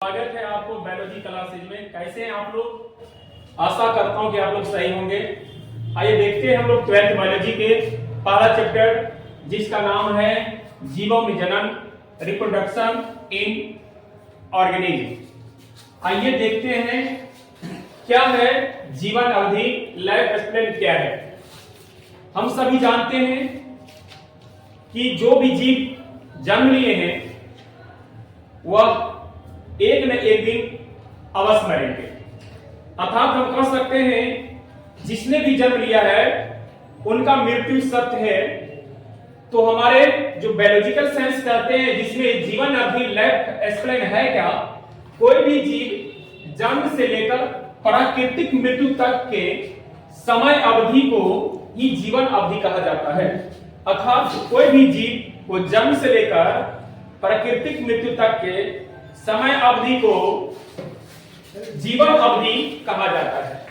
स्वागत है आपको बायोलॉजी क्लासेज में। कैसे हैं आप लोग? आशा करता हूं कि आप लोग सही होंगे। आइए देखते हैं हम लोग 12th बायोलॉजी के पहला चैप्टर जिसका नाम है जीवों में जनन, रिप्रोडक्शन इन ऑर्गेनिज्म। आइए देखते हैं क्या है जीवन अवधि, लाइफ स्पैन क्या है। हम सभी जानते हैं कि जो भी जीव जन्म लिए हैं वह एक न एक दिन अवश्य मरेंगे। अर्थात हम कह सकते हैं जिसने भी जन्म लिया है उनका मृत्यु सत्य है। तो हमारे जो बायोलॉजिकल साइंस कहते हैं जिसमें जीवन अवधि लाइफ स्पैन है क्या, कोई भी जीव जन्म से लेकर प्राकृतिक मृत्यु तक के समय अवधि को ही जीवन अवधि कहा जाता है। अर्थात कोई भी जीव को जन्म से लेकर प्राकृतिक मृत्यु तक के समय अवधि को जीवन अवधि कहा जाता है।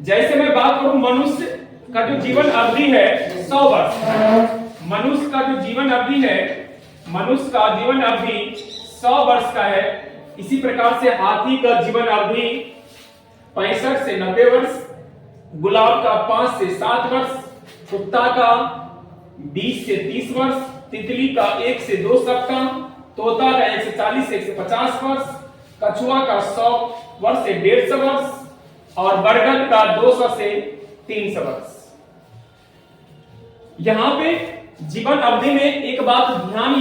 जैसे मैं बात करूं मनुष्य का जो जीवन अवधि है 100 वर्ष, मनुष्य का जो जीवन अवधि है, मनुष्य का जीवन अवधि 100 वर्ष का है। इसी प्रकार से हाथी का जीवन अवधि 65 से 90 वर्ष, गुलाब का 5 से 7 वर्ष, कुत्ता का 20 से 30 वर्ष, तितली का 1 से 2 सप्ताह, तोता का 140 से 150 वर्ष, कछुआ का 100 वर्ष से 150 वर्ष और बरगद का 200 से 300 वर्ष। यहां पे जीवन अवधि में एक बात ध्यान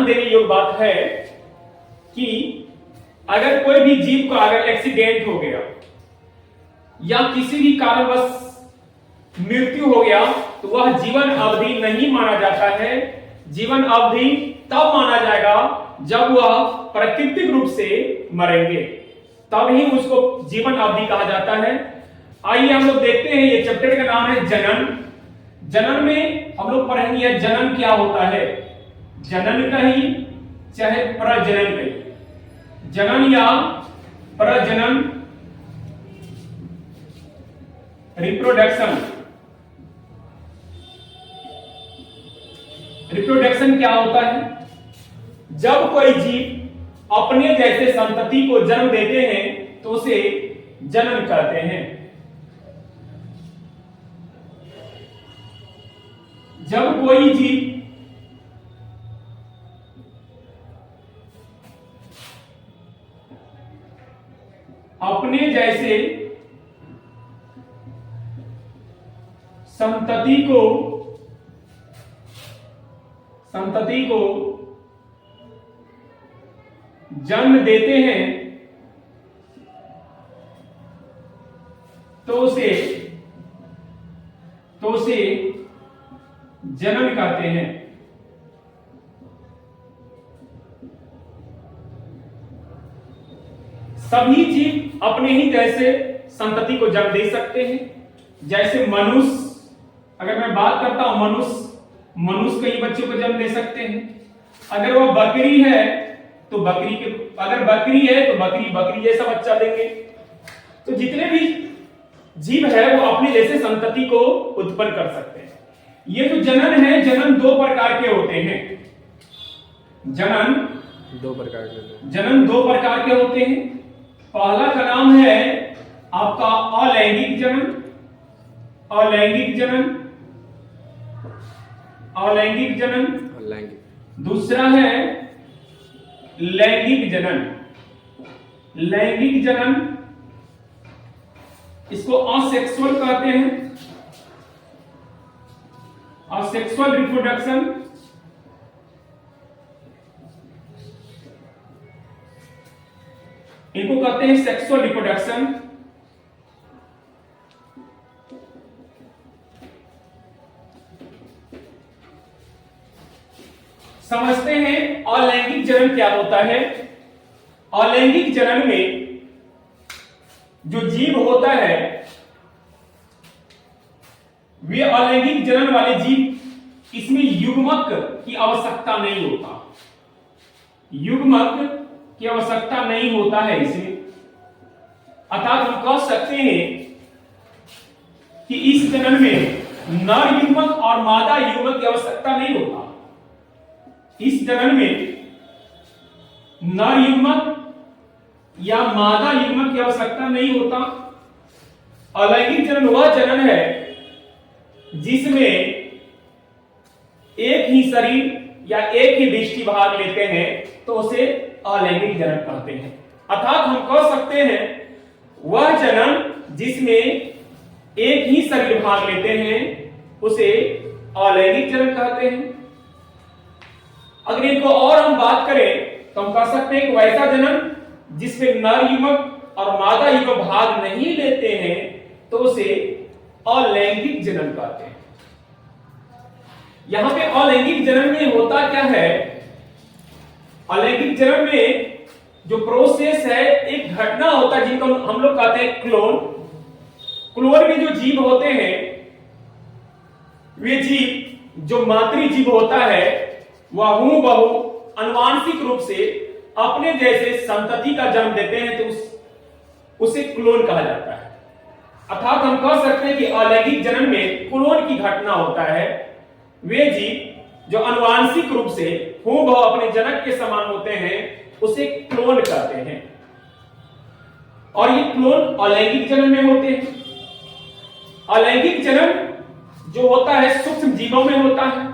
देने योग्य बात है कि अगर कोई भी जीव का अगर एक्सीडेंट हो गया या किसी भी कारणवश मृत्यु हो गया तो वह जीवन अवधि नहीं माना जाता है। जीवन अवधि तब माना जाएगा जब वह प्राकृतिक रूप से मरेंगे, तब ही उसको जीवन अवधि कहा जाता है। आइए हम लोग देखते हैं, ये चैप्टर का नाम है जनन। जनन में हम लोग पढ़ेंगे जनन क्या होता है। जनन कहीं चाहे प्रजनन कहीं, जनन या प्रजनन, रिप्रोडक्शन। रिप्रोडक्शन क्या होता है? जब कोई जीव अपने जैसे संतति को जन्म देते हैं तो उसे जनन कहते हैं। जब कोई जीव अपने जैसे संतति को जन्म देते हैं तो उसे जनन कहते हैं। सभी जीव अपने ही जैसे संतति को जन्म दे सकते हैं। जैसे मनुष्य, अगर मैं बात करता हूं मनुष्य कई बच्चों को जन्म दे सकते हैं। अगर वह बकरी है तो अगर बकरी है तो बकरी जैसा बच्चा देंगे। तो जितने भी जीव है वो अपने जैसे संतति को उत्पन्न कर सकते हैं। ये जो जनन है, जनन 2 प्रकार के होते हैं। जनन 2 प्रकार के होते हैं। पहला का नाम है आपका अलैंगिक जनन, अलैंगिक जनन। दूसरा है लैंगिक जनन। लैंगिक जनन इसको असेक्सुअल कहते हैं, असेक्सुअल रिप्रोडक्शन। इनको कहते हैं सेक्सुअल रिप्रोडक्शन। समझते हैं अलैंगिक जनन क्या होता है। अलैंगिक जनन में जो जीव होता है वे अलैंगिक जनन वाले जीव, इसमें युग्मक की आवश्यकता नहीं होता, युग्मक की आवश्यकता नहीं होता है इसमें। अर्थात हम कह सकते हैं कि इस जनन में नर युग्मक और मादा युग्मक की आवश्यकता नहीं होता। इस जनन में नर युग्मक या मादा युग्मक की आवश्यकता नहीं होता। अलैंगिक जनन वह जनन है जिसमें एक ही शरीर या एक ही दृष्टि भाग लेते हैं तो उसे अलैंगिक जनन कहते हैं। अर्थात हम कह सकते हैं वह जनन जिसमें एक ही शरीर भाग लेते हैं उसे अलैंगिक जनन कहते हैं। अगर इनको और हम बात करें तो हम कह सकते हैं कि वैसा जनन जिसमें नर युग्मक और मादा युग्मक भाग नहीं लेते हैं तो उसे अलैंगिक जनन कहते हैं। यहां पे अलैंगिक जनन में होता क्या है, अलैंगिक जनन में जो प्रोसेस है, एक घटना होता है जिनको हम लोग कहते हैं क्लोन। क्लोन में जो जीव होते हैं वे जीव जो मातृ जीव होता है वह हूबहू आनुवांशिक रूप से अपने जैसे संतति का जन्म देते हैं तो उसे क्लोन कहा जाता है। अर्थात हम कह सकते हैं कि अलैंगिक जन्म में क्लोन की घटना होता है। वे जीव जो आनुवांशिक रूप से हूबहू अपने जनक के समान होते हैं उसे क्लोन कहते हैं और ये क्लोन अलैंगिक जन्म में होते हैं। अलैंगिक जन्म जो होता है सूक्ष्म जीवों में होता है।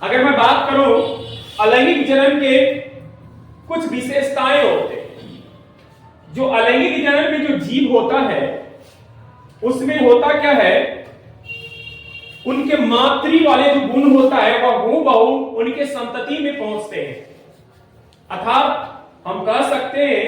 अगर मैं बात करूं अलैंगिक जनन के कुछ विशेषताएं होते हैं। जो अलैंगिक जनन में जो जीव होता है उसमें होता क्या है, उनके मातृ वाले जो गुण होता है वह हूबहू उनके संतति में पहुंचते हैं। अर्थात हम कह सकते हैं